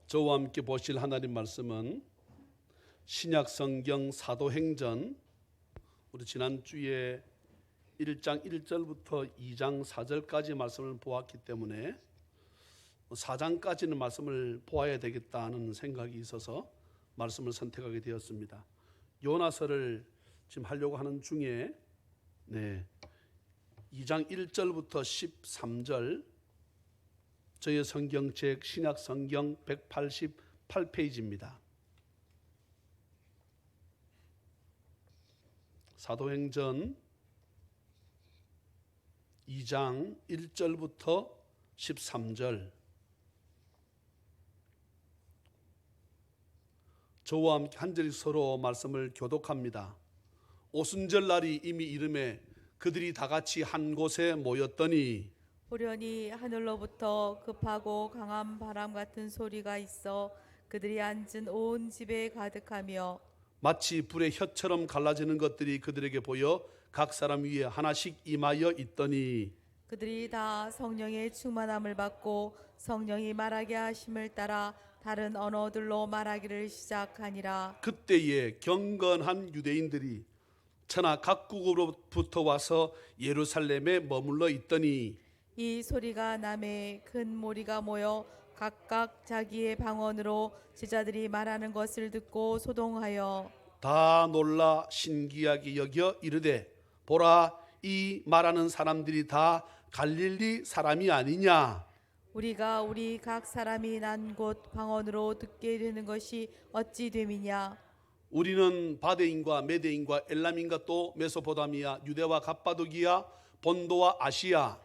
저와 함께 보실 하나님 말씀은 신약 성경 사도행전, 우리 지난주에 1장 1절부터 2장 4절까지 말씀을 보았기 때문에 4장까지는 말씀을 보아야 되겠다는 생각이 있어서 말씀을 선택하게 되었습니다. 요나서를 지금 하려고 하는 중에 2장 1절부터 13절, 저의 성경책 신약 성경 188페이지입니다. 사도행전 2장 1절부터 13절. 저와 함께 한 절씩 서로 말씀을 교독합니다. 오순절 날이 이미 이름에 그들이 다 같이 한 곳에 모였더니 호련히 하늘로부터 급하고 강한 바람 같은 소리가 있어 그들이 앉은 온 집에 가득하며 마치 불의 혀처럼 갈라지는 것들이 그들에게 보여 각 사람 위에 하나씩 임하여 있더니 그들이 다 성령의 충만함을 받고 성령이 말하게 하심을 따라 다른 언어들로 말하기를 시작하니라. 그때에 경건한 유대인들이 천하 각국으로부터 와서 예루살렘에 머물러 있더니 이 소리가 남에 큰 무리가 모여 각각 자기의 방언으로 제자들이 말하는 것을 듣고 소동하여 다 놀라 신기하게 여겨 이르되 보라, 이 말하는 사람들이 다 갈릴리 사람이 아니냐. 우리가 우리 각 사람이 난 곳 방언으로 듣게 되는 것이 어찌 됨이냐. 우리는 바데인과 메데인과 엘람인과 또 메소포타미아, 유대와 갑바도기아, 본도와 아시아,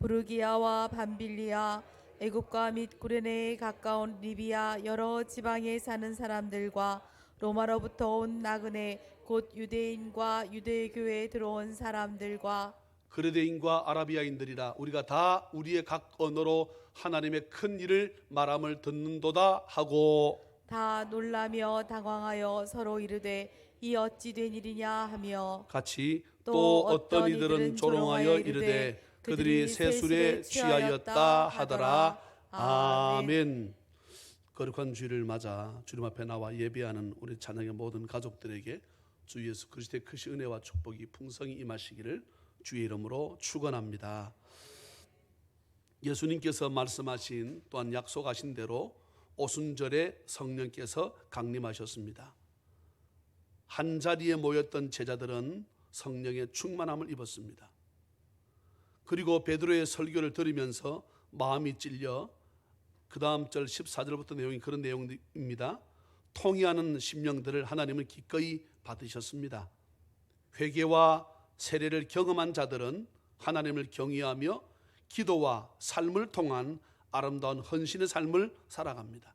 부르기아와 밤빌리아, 애굽과 및 구레네에 가까운 리비아 여러 지방에 사는 사람들과 로마로부터 온 나그네 곧 유대인과 유대교회에 들어온 사람들과 그레데인과 아라비아인들이라 우리가 다 우리의 각 언어로 하나님의 큰 일을 말함을 듣는도다 하고 다 놀라며 당황하여 서로 이르되 이 어찌 된 일이냐 하며 같이 또 어떤 이들은 조롱하여 이르되 그들이 세술에 취하였다 하더라. 아멘. 거룩한 주일을 맞아 주님 앞에 나와 예배하는 우리 찬양의 모든 가족들에게 주 예수 그리스도의 크신 은혜와 축복이 풍성히 임하시기를 주의 이름으로 축원합니다. 예수님께서 말씀하신 또한 약속하신 대로 오순절에 성령께서 강림하셨습니다. 한 자리에 모였던 제자들은 성령의 충만함을 입었습니다. 그리고 베드로의 설교를 들으면서 마음이 찔려 그 다음 절 14절부터 내용이 그런 내용입니다. 통회하는 심령들을 하나님은 기꺼이 받으셨습니다. 회개와 세례를 경험한 자들은 하나님을 경외하며 기도와 삶을 통한 아름다운 헌신의 삶을 살아갑니다.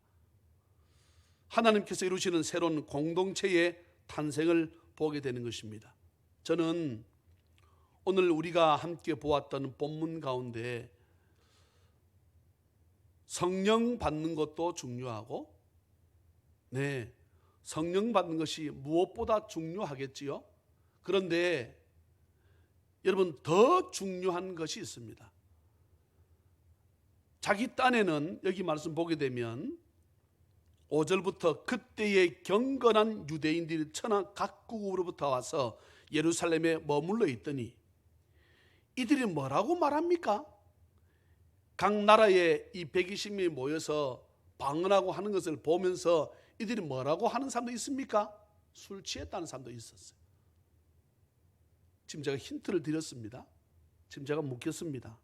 하나님께서 이루시는 새로운 공동체의 탄생을 보게 되는 것입니다. 저는 오늘 우리가 함께 보았던 본문 가운데 성령 받는 것도 중요하고 성령 받는 것이 무엇보다 중요하겠지요. 그런데 여러분 더 중요한 것이 있습니다. 자기 딴에는 여기 말씀 보게 되면 5절부터 그때의 경건한 유대인들이 천하 각국으로부터 와서 예루살렘에 머물러 있더니 이들이 뭐라고 말합니까? 각 나라에 이 120명이 모여서 방언하고 하는 것을 보면서 이들이 뭐라고 하는 사람도 있습니까? 술 취했다는 사람도 있었어요. 지금 제가 힌트를 드렸습니다. 지금 제가 묻겠습니다.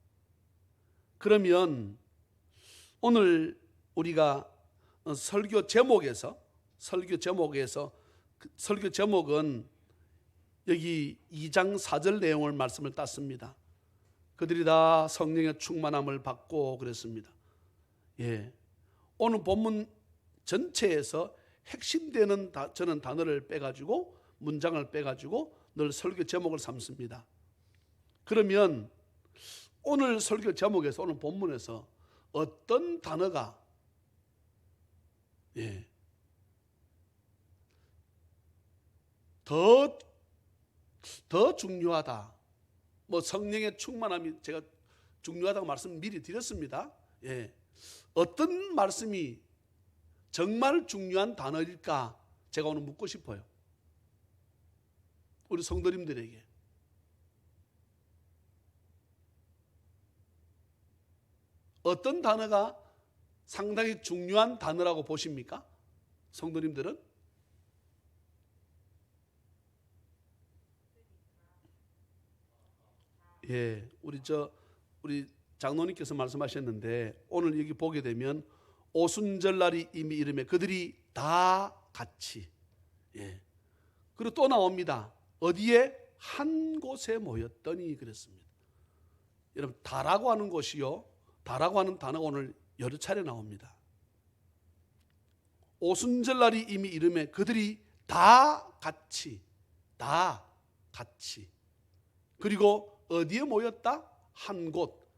그러면 오늘 우리가 설교 제목은 여기 2장 4절 내용을 말씀을 땄습니다. 그들이 다 성령의 충만함을 받고 그랬습니다. 오늘 본문 전체에서 핵심되는 저는 단어를 빼가지고 문장을 빼가지고 늘 설교 제목을 삼습니다. 그러면 오늘 설교 제목에서 오늘 본문에서 어떤 단어가 더 중요하다. 성령의 충만함이 제가 중요하다고 말씀 미리 드렸습니다. 어떤 말씀이 정말 중요한 단어일까? 제가 오늘 묻고 싶어요. 우리 성도님들에게. 어떤 단어가 상당히 중요한 단어라고 보십니까? 성도님들은? 예, 우리 장로님께서 말씀하셨는데 오늘 여기 보게 되면 오순절날이 이미 이르매 그들이 다 같이, 예, 그리고 또 나옵니다. 어디에? 한 곳에 모였더니 그랬습니다. 여러분, 다라고 하는 것이요, 다라고 하는 단어가 오늘 여러 차례 나옵니다. 오순절날이 이미 이르매 그들이 다 같이, 그리고 어디에 모였다? 한 곳.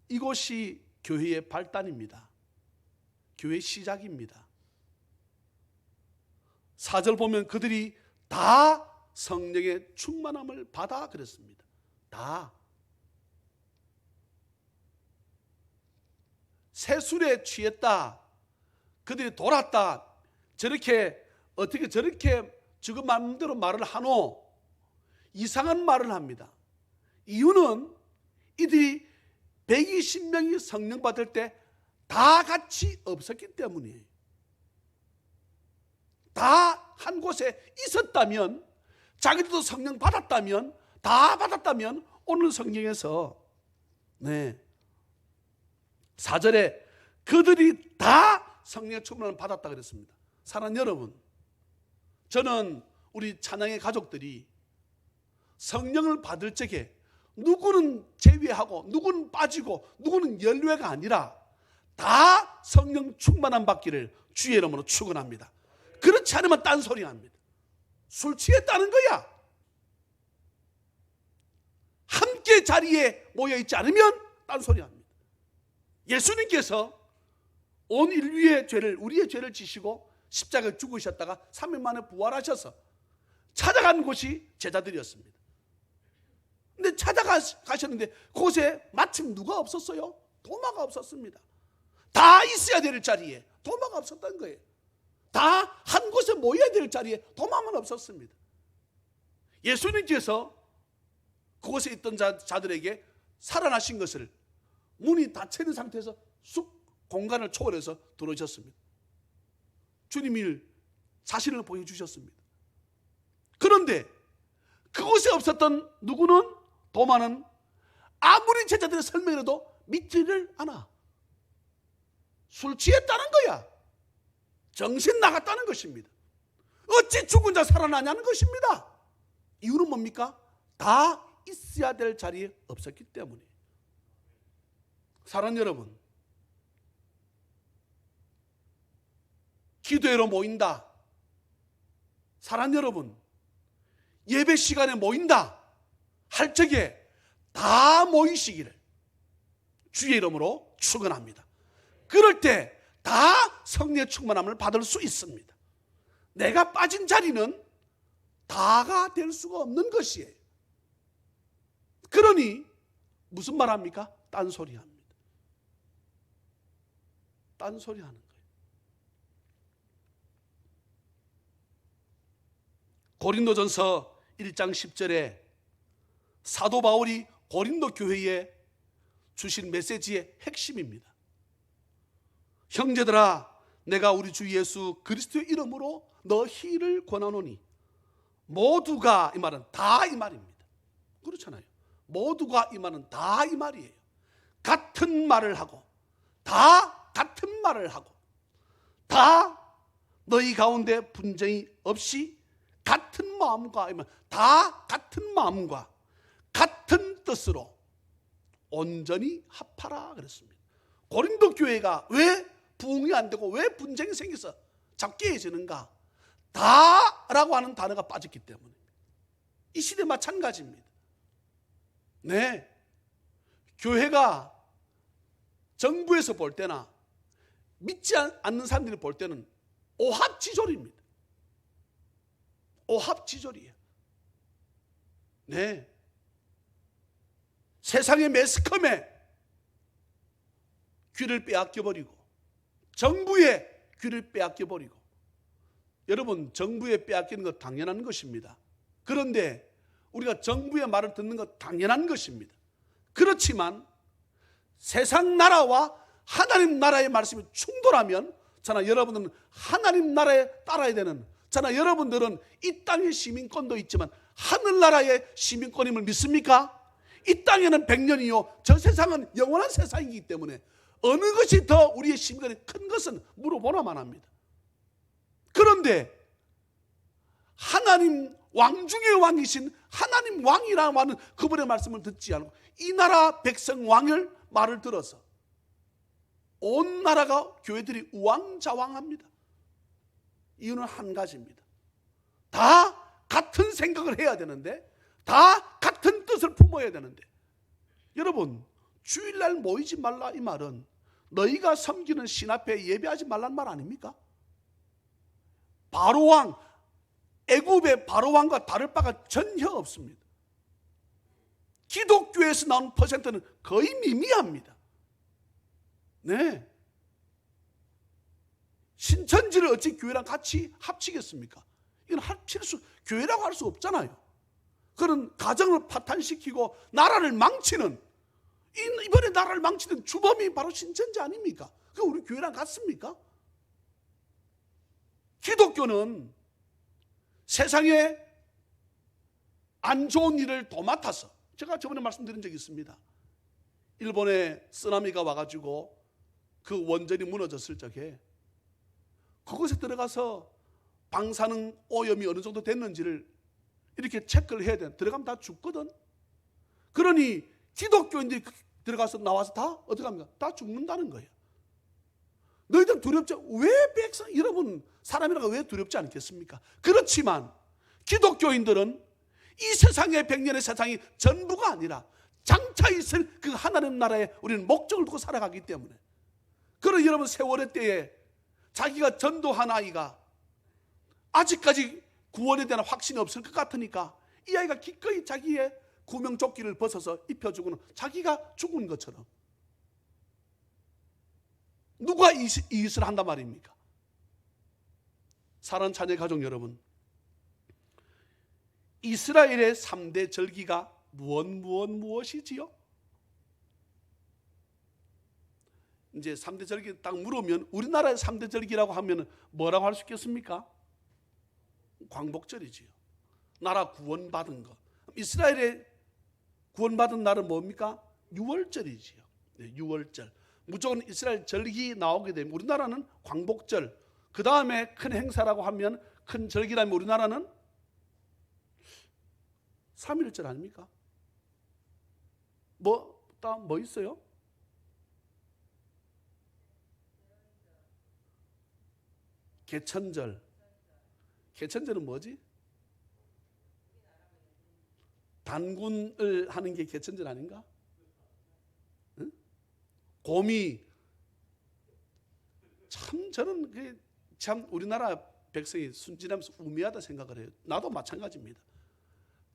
이곳이 교회의 발단입니다. 교회의 시작입니다. 4절 보면 그들이 다 성령의 충만함을 받아 그랬습니다. 다. 세술에 취했다. 그들이 돌았다. 어떻게 저렇게 지금 마음대로 말을 하노? 이상한 말을 합니다. 이유는 이들이 120명이 성령 받을 때 다 같이 없었기 때문이에요. 다 한 곳에 있었다면, 자기들도 성령 받았다면, 다 받았다면 오늘 성경에서 4절에 그들이 다 성령의 충만을 받았다 그랬습니다. 사랑하는 여러분, 저는 우리 찬양의 가족들이 성령을 받을 적에 누구는 제외하고 누구는 빠지고 누구는 연료가 아니라 다 성령 충만함 받기를 주의 이름으로 축원합니다. 그렇지 않으면 딴소리 합니다. 술 취했다는 거야. 함께 자리에 모여있지 않으면 딴소리 합니다. 예수님께서 온 인류의 죄를, 우리의 죄를 지시고 십자가에 죽으셨다가 3일 만에 부활하셔서 찾아간 곳이 제자들이었습니다. 근데 찾아가셨는데 그곳에 마침 누가 없었어요? 도마가 없었습니다. 다 있어야 될 자리에 도마가 없었던 거예요. 다 한 곳에 모여야 될 자리에 도마만 없었습니다. 예수님께서 그곳에 있던 자들에게 살아나신 것을 문이 닫혀 있는 상태에서 쑥 공간을 초월해서 들어오셨습니다. 주님이 자신을 보여주셨습니다. 그런데 그곳에 없었던 누구는, 도마는 아무리 제자들의 설명이라도 믿지를 않아. 술 취했다는 거야. 정신 나갔다는 것입니다. 어찌 죽은 자 살아나냐는 것입니다. 이유는 뭡니까? 다 있어야 될 자리에 없었기 때문에. 사랑하는 여러분, 기도회로 모인다. 사랑하는 여러분, 예배 시간에 모인다 할 적에 다 모이시기를 주의 이름으로 축원합니다. 그럴 때 다 성령의 충만함을 받을 수 있습니다. 내가 빠진 자리는 다가 될 수가 없는 것이에요. 그러니 무슨 말 합니까? 딴소리 합니다. 딴소리 하는 거예요. 고린도전서 1장 10절에 사도 바울이 고린도 교회에 주신 메시지의 핵심입니다. 형제들아, 내가 우리 주 예수 그리스도의 이름으로 너희를 권하노니, 모두가, 이 말은 다 이 말입니다. 그렇잖아요. 모두가 이 말은 다 이 말이에요. 같은 말을 하고, 다 같은 말을 하고, 다 너희 가운데 분쟁이 없이 같은 마음과, 다 같은 마음과 같은 뜻으로 온전히 합하라 그랬습니다. 고린도 교회가 왜 부흥이 안 되고 왜 분쟁이 생겨서 작게해지는가? 다라고 하는 단어가 빠졌기 때문에. 이 시대 마찬가지입니다. 네, 교회가 정부에서 볼 때나 믿지 않는 사람들이 볼 때는 오합지졸입니다. 오합지졸이에요. 네, 세상의 매스컴에 귀를 빼앗겨버리고 정부의 귀를 빼앗겨 버리고, 여러분 정부에 빼앗기는 것 당연한 것입니다. 그런데 우리가 정부의 말을 듣는 것 당연한 것입니다. 그렇지만 세상 나라와 하나님 나라의 말씀이 충돌하면 저나 여러분들은 하나님 나라에 따라야 되는, 저나 여러분들은 이 땅의 시민권도 있지만 하늘나라의 시민권임을 믿습니까? 이 땅에는 100년이요 저 세상은 영원한 세상이기 때문에 어느 것이 더 우리의 시민권이 큰 것은 물어보나만 합니다. 그런데 하나님 왕 중의 왕이신 하나님 왕이라고 하는 그분의 말씀을 듣지 않고 이 나라 백성 왕을 말을 들어서 온 나라가 교회들이 우왕좌왕합니다. 이유는 한 가지입니다. 다 같은 생각을 해야 되는데, 다 같은 뜻을 품어야 되는데, 여러분 주일날 모이지 말라 이 말은 너희가 섬기는 신 앞에 예배하지 말라는 말 아닙니까? 바로왕, 애굽의 바로왕과 다를 바가 전혀 없습니다. 기독교에서 나온 퍼센트는 거의 미미합니다. 네. 신천지를 어찌 교회랑 같이 합치겠습니까? 이건 교회라고 할 수 없잖아요. 그런 가정을 파탄시키고 나라를 망치는, 이번에 나라를 망치는 주범이 바로 신천지 아닙니까? 그게 우리 교회랑 같습니까? 기독교는 세상에 안 좋은 일을 도맡아서, 제가 저번에 말씀드린 적이 있습니다. 일본에 쓰나미가 와가지고 그 원전이 무너졌을 적에 그곳에 들어가서 방사능 오염이 어느 정도 됐는지를 이렇게 체크를 해야 돼. 들어가면 다 죽거든. 그러니 기독교인들이 들어가서 나와서 다 어떻게 합니까? 다 죽는다는 거예요. 너희들 두렵지? 왜 백성, 여러분 사람이라고 왜 두렵지 않겠습니까? 그렇지만 기독교인들은 이 세상의 100년의 세상이 전부가 아니라 장차 있을 그 하나님 나라에 우리는 목적을 두고 살아가기 때문에, 그런 여러분 세월의 때에 자기가 전도한 아이가 아직까지 구원에 대한 확신이 없을 것 같으니까 이 아이가 기꺼이 자기의 구명조끼를 벗어서 입혀주고는 자기가 죽은 것처럼 누가 이 짓을 한단 말입니까? 사랑하는 자녀 가족 여러분, 이스라엘의 3대 절기가 무엇이지요? 이제 3대 절기 딱 물으면 우리나라의 3대 절기라고 하면 뭐라고 할 수 있겠습니까? 광복절이지요. 나라 구원받은 것. 이스라엘의 구원받은 날은 뭡니까? 유월절이지요. 네, 유월절. 무조건 이스라엘 절기 나오게 되면 우리나라는 광복절, 그 다음에 큰 행사라고 하면, 큰 절기라면 우리나라는 3.1절 아닙니까? 뭐 있어요? 개천절. 개천절은 뭐지? 단군을 하는 게 개천절 아닌가? 응? 곰이. 참 저는 참 우리나라 백성이 순진하면서 우매하다 생각을 해요. 나도 마찬가지입니다.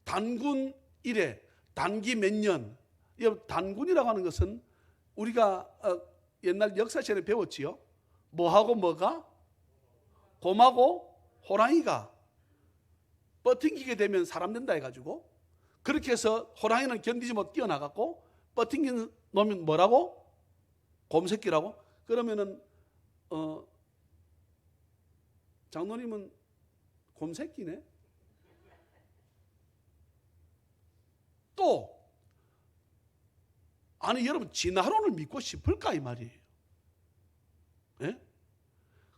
단군 이래, 단기 몇 년. 단군이라고 하는 것은 우리가 옛날 역사 시간에 배웠지요. 뭐하고 뭐가? 곰하고 호랑이가 버팅기게 되면 사람 된다 해가지고, 그렇게 해서 호랑이는 견디지 못 뛰어나갔고 버팅기는 놈은 뭐라고? 곰새끼라고? 그러면은 장로님은 곰새끼네. 또 아니 여러분 진화론을 믿고 싶을까 이 말이에요. 예?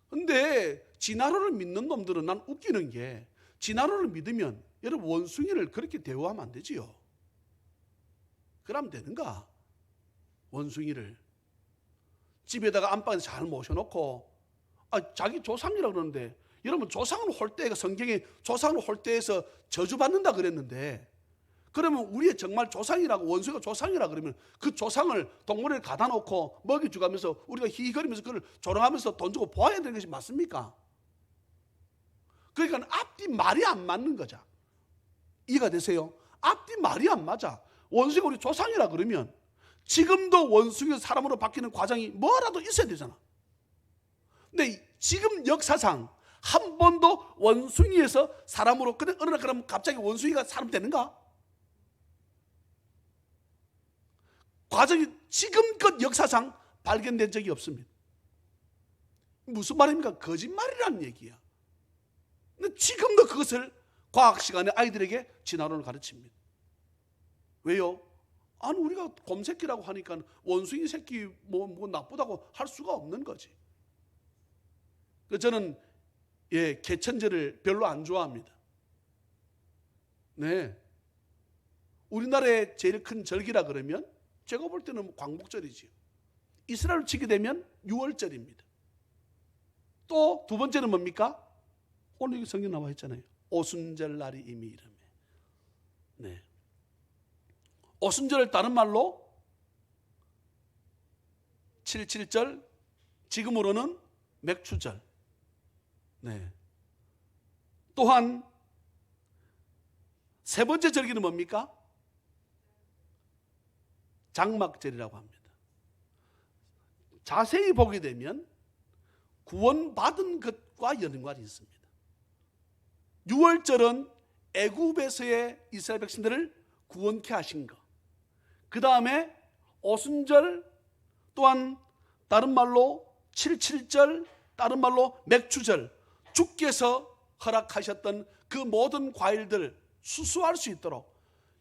근데 진화론을 믿는 놈들은 난 웃기는 게, 진화론을 믿으면 여러분 원숭이를 그렇게 대우하면 안 되지요. 그러면 되는가? 원숭이를 집에다가 안방에 잘 모셔놓고 자기 조상이라고 그러는데, 여러분 조상을 홀대가 성경에 조상을 홀대해서 저주받는다 그랬는데, 그러면 우리의 정말 조상이라고, 원수가 조상이라 그러면 그 조상을 동물에 가다 놓고 먹이 주가면서 우리가 히히거리면서 그걸 조롱하면서 돈 주고 보아야 되는 것이 맞습니까? 그러니까 앞뒤 말이 안 맞는 거죠. 이해가 되세요? 앞뒤 말이 안 맞아. 원수가 우리 조상이라 그러면 지금도 원수가 사람으로 바뀌는 과정이 뭐라도 있어야 되잖아. 근데 지금 역사상 한 번도 원숭이에서 사람으로 그냥 어느 날 그러면 갑자기 원숭이가 사람 되는가? 과정이 지금껏 역사상 발견된 적이 없습니다. 무슨 말입니까? 거짓말이라는 얘기야. 근데 지금도 그것을 과학 시간에 아이들에게 진화론을 가르칩니다. 왜요? 아니 우리가 곰새끼라고 하니까 원숭이 새끼 뭐 나쁘다고 할 수가 없는 거지. 저는 개천절을 별로 안 좋아합니다. 네, 우리나라의 제일 큰 절기라 그러면 제가 볼 때는 광복절이지요. 이스라엘 치게 되면 6월절입니다. 또 두 번째는 뭡니까? 오늘 여기 성경 나와 있잖아요. 오순절 날이 이미 이르매. 네. 오순절을 다른 말로 77절, 지금으로는 맥추절. 네. 또한 세 번째 절기는 뭡니까? 장막절이라고 합니다. 자세히 보게 되면 구원받은 것과 연관이 있습니다. 6월절은 애굽에서의 이스라엘 백성들을 구원케 하신 것. 그 다음에 오순절, 또한 다른 말로 77절, 다른 말로 맥추절, 주께서 허락하셨던 그 모든 과일들 수수할 수 있도록,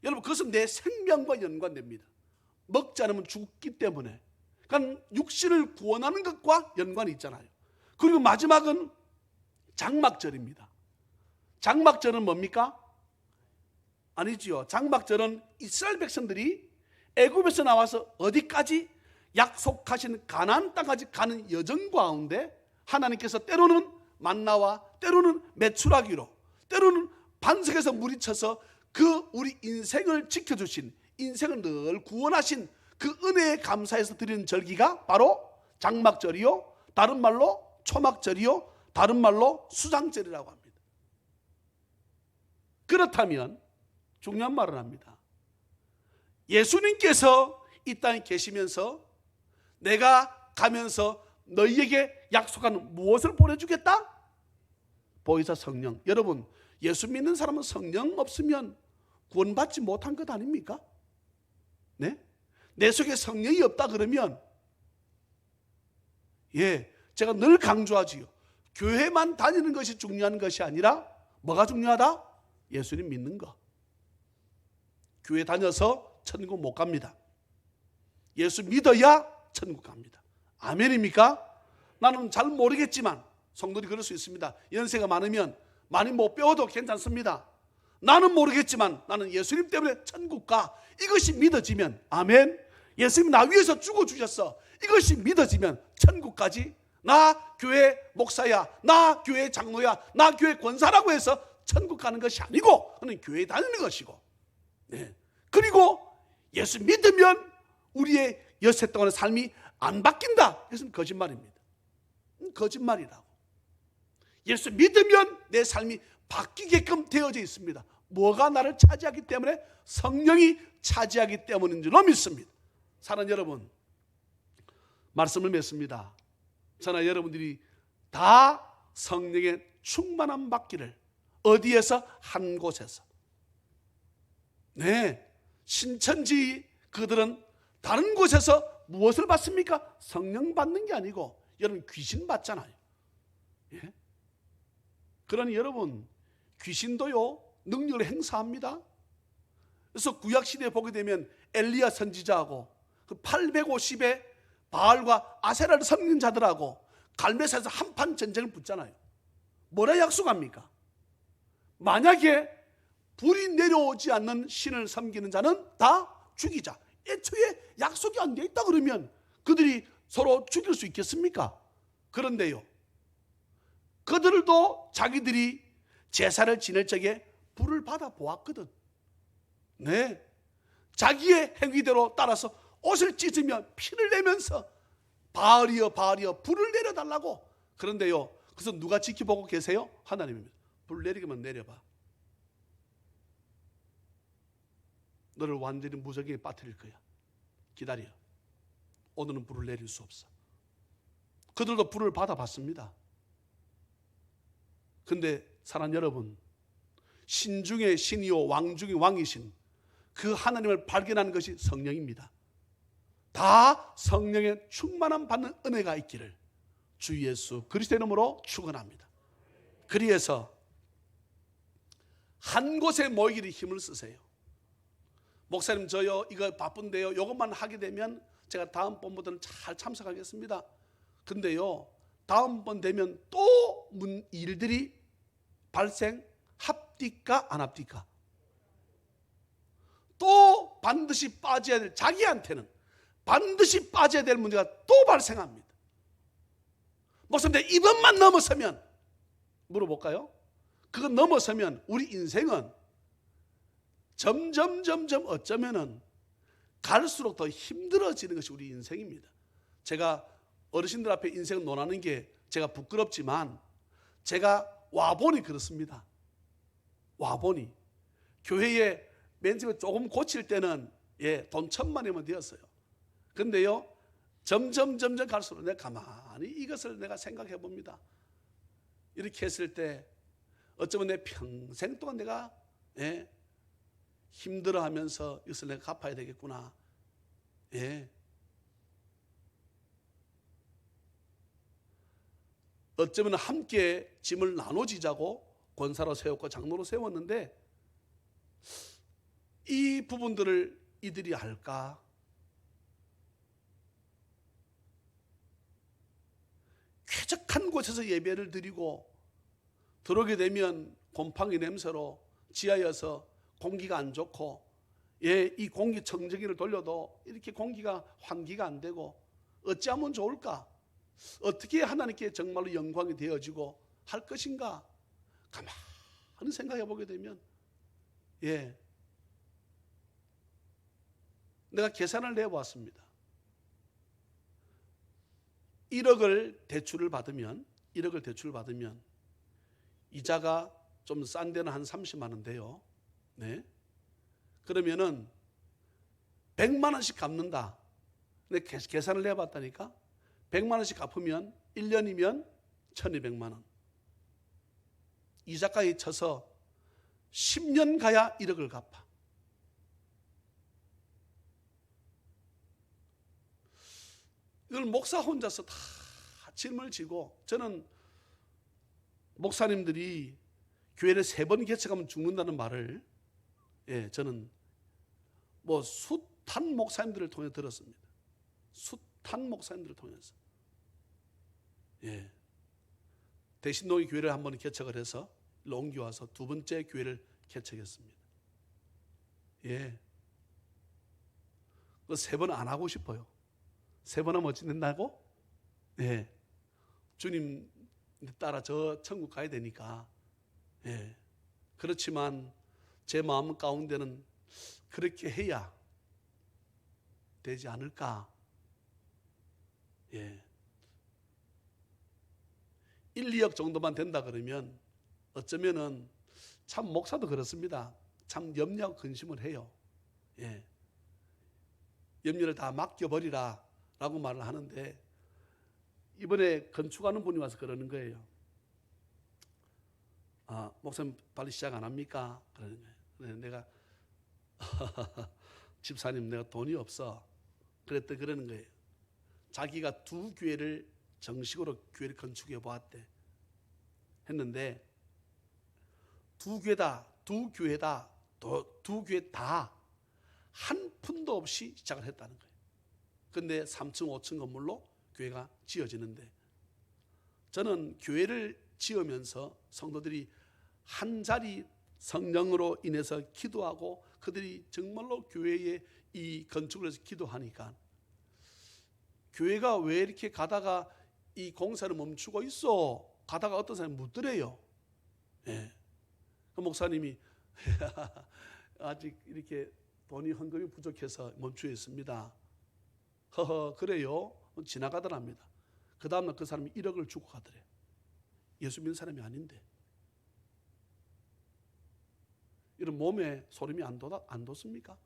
여러분 그것은 내 생명과 연관됩니다. 먹지 않으면 죽기 때문에. 그러니까 육신을 구원하는 것과 연관이 있잖아요. 그리고 마지막은 장막절입니다. 장막절은 뭡니까? 아니지요. 장막절은 이스라엘 백성들이 애굽에서 나와서 어디까지? 약속하신 가나안 땅까지 가는 여정 가운데 하나님께서 때로는 만나와 때로는 메추라기로 때로는 반석에서 물이 쳐서 그 우리 인생을 지켜주신, 인생을 늘 구원하신 그 은혜에 감사해서 드리는 절기가 바로 장막절이요, 다른 말로 초막절이요, 다른 말로 수장절이라고 합니다. 그렇다면 중요한 말을 합니다. 예수님께서 이 땅에 계시면서 내가 가면서 너희에게 약속한 무엇을 보내주겠다? 보혜사 성령. 여러분, 예수 믿는 사람은 성령 없으면 구원받지 못한 것 아닙니까? 네? 내 속에 성령이 없다 그러면, 제가 늘 강조하지요. 교회만 다니는 것이 중요한 것이 아니라 뭐가 중요하다? 예수님 믿는 거. 교회 다녀서 천국 못 갑니다. 예수 믿어야 천국 갑니다. 아멘입니까? 나는 잘 모르겠지만 성도들이 그럴 수 있습니다. 연세가 많으면 많이 못 배워도 괜찮습니다. 나는 모르겠지만 나는 예수님 때문에 천국 가. 이것이 믿어지면, 아멘. 예수님 나 위해서 죽어주셨어. 이것이 믿어지면 천국까지, 나 교회 목사야, 나 교회 장로야, 나 교회 권사라고 해서 천국 가는 것이 아니고 그는 교회 다니는 것이고, 네. 그리고 예수 믿으면 우리의 여세 동안의 삶이 안 바뀐다. 이것은 거짓말입니다. 거짓말이라고. 예수 믿으면 내 삶이 바뀌게끔 되어져 있습니다. 뭐가 나를 차지하기 때문에? 성령이 차지하기 때문인 줄로 믿습니다. 사랑하는 여러분, 말씀을 맺습니다. 저나 여러분들이 다 성령의 충만함 받기를, 어디에서? 한 곳에서. 네, 신천지 그들은 다른 곳에서 무엇을 받습니까? 성령 받는 게 아니고 여러분 귀신 받잖아요. 예? 그러니 여러분 귀신도요 능력을 행사합니다. 그래서 구약시대에 보게 되면 엘리야 선지자하고 그 850의 바알과 아세라를 섬기는 자들하고 갈멜산에서 한판 전쟁을 붙잖아요. 뭐라 약속합니까? 만약에 불이 내려오지 않는 신을 섬기는 자는 다 죽이자. 애초에 약속이 안 돼 있다 그러면 그들이 서로 죽일 수 있겠습니까? 그런데요, 그들도 자기들이 제사를 지낼 적에 불을 받아 보았거든. 네, 자기의 행위대로 따라서 옷을 찢으며 피를 내면서 바알이여 바알이여 불을 내려달라고. 그런데요, 그래서 누가 지켜보고 계세요? 하나님입니다. 불 내리기만 내려봐. 너를 완전히 무적에 빠뜨릴 거야. 기다려. 오늘은 불을 내릴 수 없어. 그들도 불을 받아봤습니다. 근데 사랑하는 여러분, 신 중에 신이요 왕 중에 왕이신 그 하나님을 발견하는 것이 성령입니다. 다 성령의 충만함 받는 은혜가 있기를 주 예수 그리스도의 이름으로 축원합니다. 그리해서 한 곳에 모이기를 힘을 쓰세요. 목사님 저요 이거 바쁜데요, 이것만 하게 되면 제가 다음번보다는 잘 참석하겠습니다. 근데요 다음번 되면 또 일들이 발생합니까 안 합니까? 또 반드시 빠져야 될, 자기한테는 반드시 빠져야 될 문제가 또 발생합니다. 목사님 이번만 넘어서면, 물어볼까요? 그거 넘어서면 우리 인생은 점점 어쩌면은 갈수록 더 힘들어지는 것이 우리 인생입니다. 제가 어르신들 앞에 인생을 논하는 게 제가 부끄럽지만 제가 와보니 그렇습니다. 와보니 교회에 맨 처음에 조금 고칠 때는 돈 1,000만원이면 되었어요. 근데요 점점 갈수록 내가 가만히 이것을 내가 생각해 봅니다. 이렇게 했을 때 어쩌면 내 평생 동안 내가 힘들어하면서 이것을 내가 갚아야 되겠구나. 어쩌면 함께 짐을 나눠지자고 권사로 세웠고 장로로 세웠는데 이 부분들을 이들이 알까? 쾌적한 곳에서 예배를 드리고 들어오게 되면 곰팡이 냄새로 지하여서 공기가 안 좋고 이 공기청정기를 돌려도 이렇게 공기가 환기가 안 되고 어찌하면 좋을까? 어떻게 하나님께 정말로 영광이 되어지고 할 것인가? 가만히 생각해 보게 되면 내가 계산을 내보았습니다. 1억을 대출을 받으면 이자가 좀 싼 데는 한 30만 원인데요. 그러면은 100만 원씩 갚는다. 근데 계산을 해봤다니까 100만 원씩 갚으면 1년이면 1,200만 원. 이자까지 쳐서 10년 가야 1억을 갚아. 이걸 목사 혼자서 다 짐을 지고, 저는 목사님들이 교회를 3번 개척하면 죽는다는 말을 저는 뭐 숱한 목사님들을 통해 들었습니다. 숱한 목사님들을 통해서 대신동의 교회를 한번 개척을 해서 옮겨와서 2번째 교회를 개척했습니다. 그 3번 안 하고 싶어요. 3번 하면 어찌 된다고? 주님 따라 저 천국 가야 되니까. 그렇지만 제 마음 가운데는 그렇게 해야 되지 않을까? 1, 2억 정도만 된다 그러면 어쩌면은 참 목사도 그렇습니다. 참 염려하고 근심을 해요. 염려를 다 맡겨버리라 라고 말을 하는데, 이번에 건축하는 분이 와서 그러는 거예요. 목사님 빨리 시작 안 합니까? 그러는 거예요. 그래서 내가 집사님 내가 돈이 없어. 그랬더니 그러는 거예요. 자기가 2교회를 정식으로 교회를 건축해 보았대. 했는데 2교회 다 한 푼도 없이 시작을 했다는 거예요. 근데 3층 5층 건물로 교회가 지어지는데, 저는 교회를 지으면서 성도들이 한 자리 성령으로 인해서 기도하고 그들이 정말로 교회에 이 건축을 해서 기도하니까 교회가 왜 이렇게 가다가 이 공사를 멈추고 있어? 가다가 어떤 사람이 묻더래요. 그 목사님이 아직 이렇게 돈이 헌금이 부족해서 멈추어 있습니다. 허허 그래요? 지나가더랍니다. 그 다음날 그 사람이 1억을 주고 가더래. 예수 믿는 사람이 아닌데. 이런 몸에 소름이 안 돋습니까?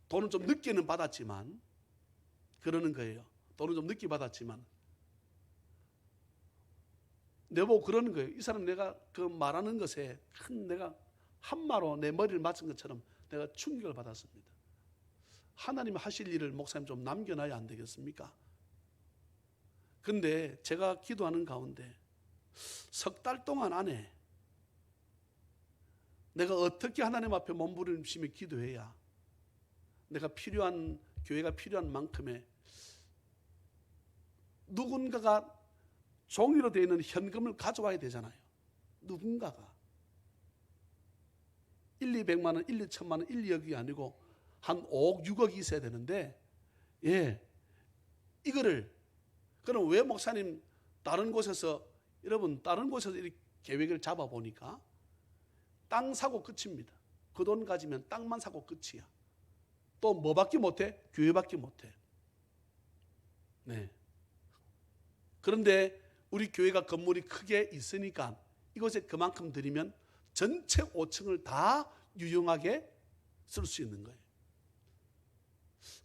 돈은 좀 늦게는 받았지만 그러는 거예요. 돈은 좀 늦게 받았지만 내보고 그러는 거예요. 이 사람 내가 그 말하는 것에 큰 내가 한마로 내 머리를 맞은 것처럼 내가 충격을 받았습니다. 하나님 하실 일을 목사님 좀 남겨놔야 안 되겠습니까? 근데 제가 기도하는 가운데 석 달 동안 안에 내가 어떻게 하나님 앞에 몸부림치며 기도해야 내가 필요한, 교회가 필요한 만큼의 누군가가 종이로 되어 있는 현금을 가져와야 되잖아요. 누군가가 1, 200만 원, 1, 2천만 원, 1, 2억이 아니고 한 5억, 6억이 있어야 되는데, 이거를 그럼 왜 목사님 다른 곳에서, 여러분 다른 곳에서 이렇게 계획을 잡아보니까 땅 사고 끝입니다. 그 돈 가지면 땅만 사고 끝이야. 또 뭐밖에 못해? 교회밖에 못해. 네. 그런데 우리 교회가 건물이 크게 있으니까 이곳에 그만큼 드리면 전체 5층을 다 유용하게 쓸 수 있는 거예요.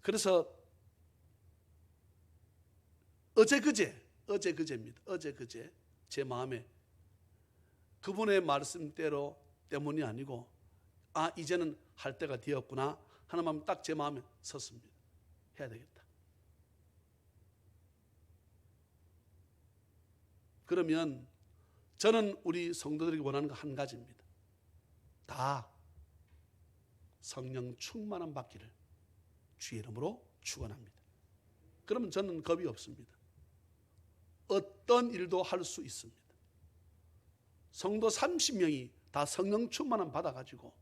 그래서 어제그제입니다. 어제그제 제 마음에 그분의 말씀대로 때문이 아니고 이제는 할 때가 되었구나 하는 마음이 딱 제 마음에 섰습니다. 해야 되겠다. 그러면 저는 우리 성도들에게 원하는 거 한 가지입니다. 다 성령 충만함 받기를 주의 이름으로 축원합니다. 그러면 저는 겁이 없습니다. 어떤 일도 할 수 있습니다. 성도 30명이 다 성령 충만함 받아가지고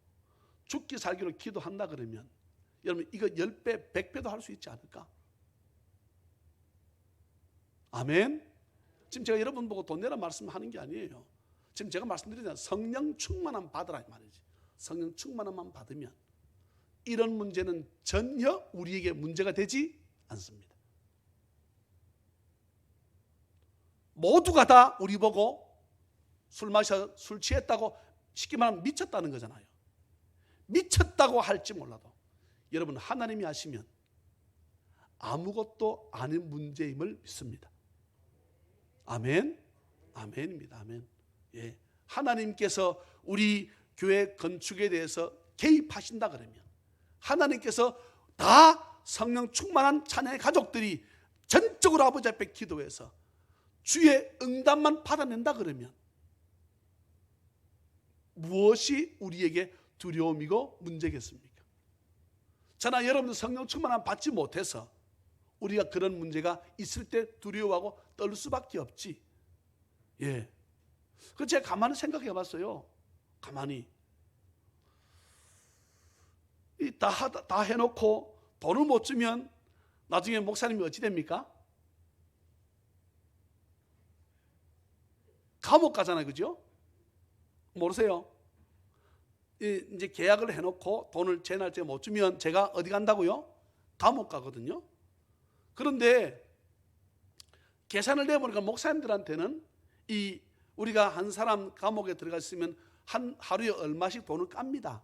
죽기 살기로 기도한다 그러면 여러분 이거 10배, 100배도 할 수 있지 않을까? 아멘. 지금 제가 여러분 보고 돈 내라 말씀하는 게 아니에요. 지금 제가 말씀드리잖아요. 성령 충만함 받으라 이 말이지. 성령 충만함만 받으면 이런 문제는 전혀 우리에게 문제가 되지 않습니다. 모두가 다 우리 보고 술 취했다고 쉽게 말하면 미쳤다는 거잖아요. 미쳤다고 할지 몰라도 여러분 하나님이 하시면 아무것도 아닌 문제임을 믿습니다. 아멘. 아멘입니다. 아멘. 예. 하나님께서 우리 교회 건축에 대해서 개입하신다 그러면 하나님께서 다 성령 충만한 찬양의 가족들이 전적으로 아버지 앞에 기도해서 주의 응답만 받아낸다 그러면 무엇이 우리에게 두려움이고 문제겠습니까? 저나 여러분들 성령 충만함 받지 못해서 우리가 그런 문제가 있을 때 두려워하고 떨 수밖에 없지. 예. 그 제가 가만히 생각해 봤어요. 가만히. 다 해놓고 돈을 못 주면 나중에 목사님이 어찌 됩니까? 감옥 가잖아요. 그죠? 모르세요? 이제 계약을 해놓고 돈을 제 날짜에 못 주면 제가 어디 간다고요? 감옥 가거든요. 그런데 계산을 내보니까 목사님들한테는 우리가 한 사람 감옥에 들어가 있으면 한 하루에 얼마씩 돈을 깝니다.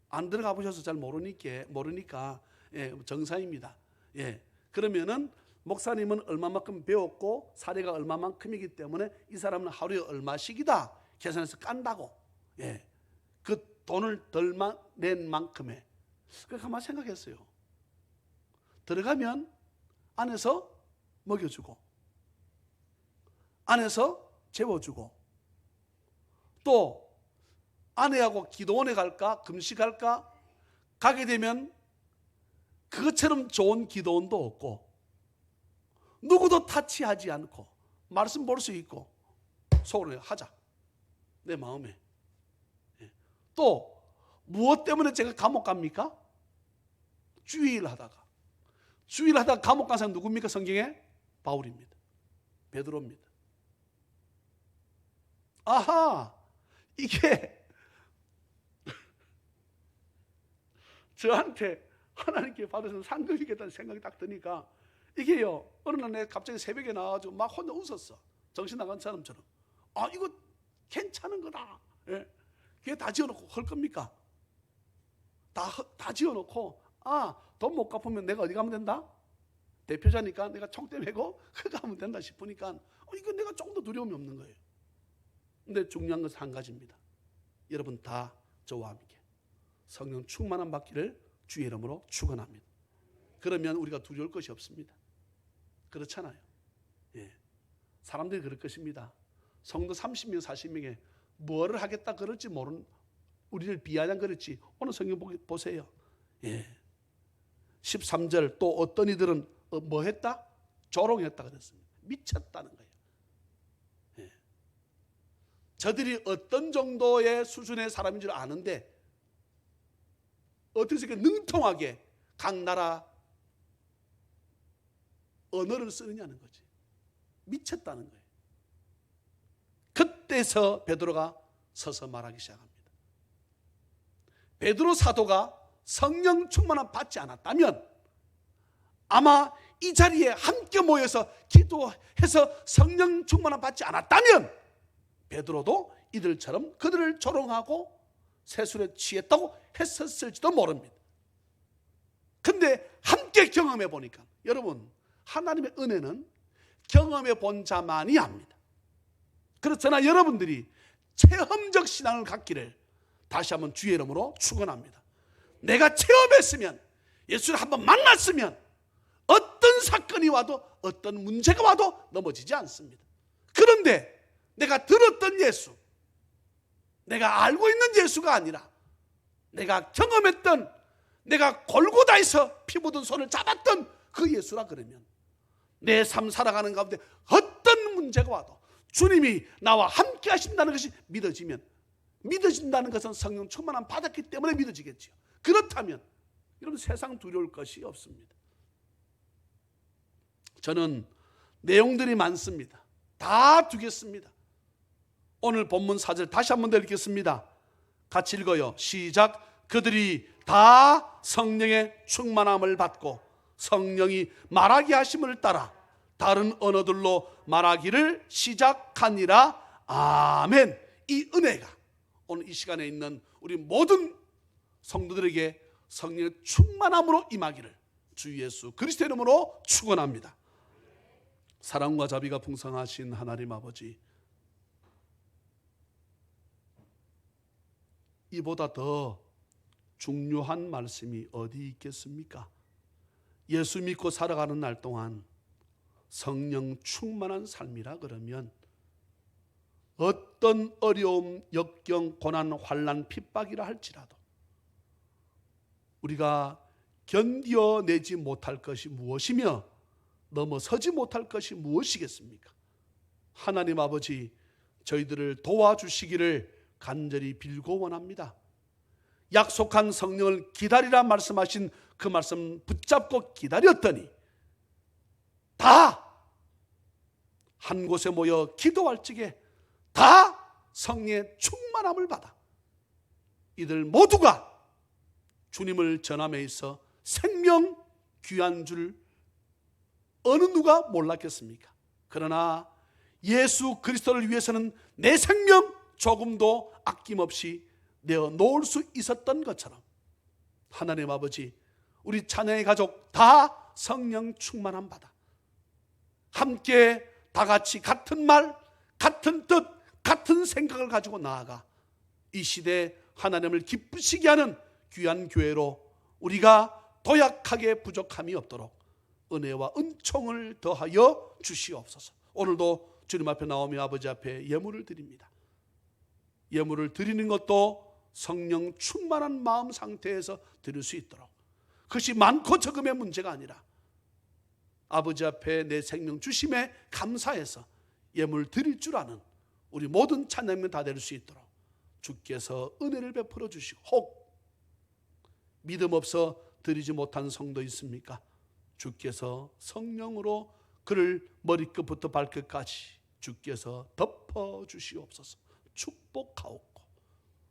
안 들어가 보셔서 잘 모르니까 정상입니다. 예. 그러면은 목사님은 얼마만큼 배웠고 사례가 얼마만큼이기 때문에 이 사람은 하루에 얼마씩이다 계산해서 깐다고. 예. 그 돈을 덜 낸 만큼의. 그래서 가만히 생각했어요. 들어가면 안에서 먹여주고 안에서 재워주고 또 아내하고 기도원에 갈까 금식할까 가게 되면 그것처럼 좋은 기도원도 없고 누구도 타치하지 않고 말씀 볼 수 있고 속으로 하자 내 마음에. 또 무엇 때문에 제가 감옥 갑니까? 주일하다가 감옥 간 사람 누굽니까? 성경에 바울입니다. 베드로입니다. 아하, 이게 저한테 하나님께 받으신 상급이겠다는 생각이 딱 드니까 이게요, 어느 날 내가 갑자기 새벽에 나와가지고 막 혼자 웃었어. 정신 나간 사람처럼. 이거 괜찮은 거다. 예. 그게 다 지어놓고 할 겁니까? 다 지어놓고 돈 못 갚으면 내가 어디 가면 된다? 대표자니까 내가 총대 메고 그거 하면 된다 싶으니까 이거 내가 조금 더 두려움이 없는 거예요. 근데 중요한 것은 한 가지입니다. 여러분 다 저와 함께 성령 충만함 받기를 주의 이름으로 축원합니다. 그러면 우리가 두려울 것이 없습니다. 그렇잖아요. 예. 사람들이 그럴 것입니다. 성도 30명 40명에 뭐를 하겠다 그럴지 모르는 우리를 비아냥거렸지. 오늘 성경 보세요. 예. 13절 또 어떤 이들은 뭐 했다? 조롱했다 그랬습니다. 미쳤다는 거예요. 예. 저들이 어떤 정도의 수준의 사람인 줄 아는데 어떻게 이렇게 능통하게 각 나라 언어를 쓰느냐는 거지. 미쳤다는 거예요. 그때서 베드로가 서서 말하기 시작합니다. 베드로 사도가 성령 충만함 받지 않았다면 아마 이 자리에 함께 모여서 기도해서 성령 충만함 받지 않았다면 베드로도 이들처럼 그들을 조롱하고 세술에 취했다고 했었을지도 모릅니다. 근데 함께 경험해 보니까 여러분 하나님의 은혜는 경험해 본 자만이 압니다. 그렇잖아. 여러분들이 체험적 신앙을 갖기를 다시 한번 주의 이름으로 축원합니다. 내가 체험했으면 예수를 한번 만났으면 어떤 사건이 와도 어떤 문제가 와도 넘어지지 않습니다. 그런데 내가 들었던 예수, 내가 알고 있는 예수가 아니라 내가 경험했던, 내가 골고다에서 피 묻은 손을 잡았던 그 예수라 그러면 내 삶 살아가는 가운데 어떤 문제가 와도 주님이 나와 함께 하신다는 것이 믿어진다는 것은 성령 충만함 받았기 때문에 믿어지겠죠. 그렇다면 여러분 세상 두려울 것이 없습니다. 저는 내용들이 많습니다. 다 두겠습니다. 오늘 본문 4절 다시 한번 더 읽겠습니다. 같이 읽어요. 시작. 그들이 다 성령의 충만함을 받고 성령이 말하게 하심을 따라 다른 언어들로 말하기를 시작하니라. 아멘. 이 은혜가 오늘 이 시간에 있는 우리 모든 성도들에게 성령의 충만함으로 임하기를 주 예수 그리스도의 이름으로 축원합니다. 사랑과 자비가 풍성하신 하나님 아버지, 이보다 더 중요한 말씀이 어디 있겠습니까? 예수 믿고 살아가는 날 동안 성령 충만한 삶이라 그러면 어떤 어려움, 역경, 고난, 환난, 핍박이라 할지라도 우리가 견뎌내지 못할 것이 무엇이며 넘어서지 못할 것이 무엇이겠습니까? 하나님 아버지, 저희들을 도와주시기를 간절히 빌고 원합니다. 약속한 성령을 기다리라 말씀하신 그 말씀 붙잡고 기다렸더니 다 한 곳에 모여 기도할 적에 다 성령의 충만함을 받아 이들 모두가 주님을 전함에 있어 생명 귀한 줄 어느 누가 몰랐겠습니까? 그러나 예수 그리스도를 위해서는 내 생명 조금도 아낌없이 내어 놓을 수 있었던 것처럼 하나님 아버지, 우리 찬양의 가족 다 성령 충만함 받아 함께 다 같이 같은 말, 같은 뜻, 같은 생각을 가지고 나아가 이 시대에 하나님을 기쁘시게 하는 귀한 교회로 우리가 도약하게 부족함이 없도록 은혜와 은총을 더하여 주시옵소서. 오늘도 주님 앞에 나오며 아버지 앞에 예물을 드립니다. 예물을 드리는 것도 성령 충만한 마음 상태에서 드릴 수 있도록, 그것이 많고 적음의 문제가 아니라 아버지 앞에 내 생명 주심에 감사해서 예물 드릴 줄 아는 우리 모든 찬양면 다 될 수 있도록 주께서 은혜를 베풀어 주시고, 혹 믿음 없어 드리지 못한 성도 있습니까? 주께서 성령으로 그를 머리끝부터 발끝까지 주께서 덮어 주시옵소서. 축복하옵고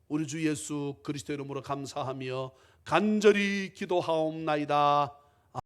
우리 주 예수 그리스도 이름으로 감사하며 간절히 기도하옵나이다.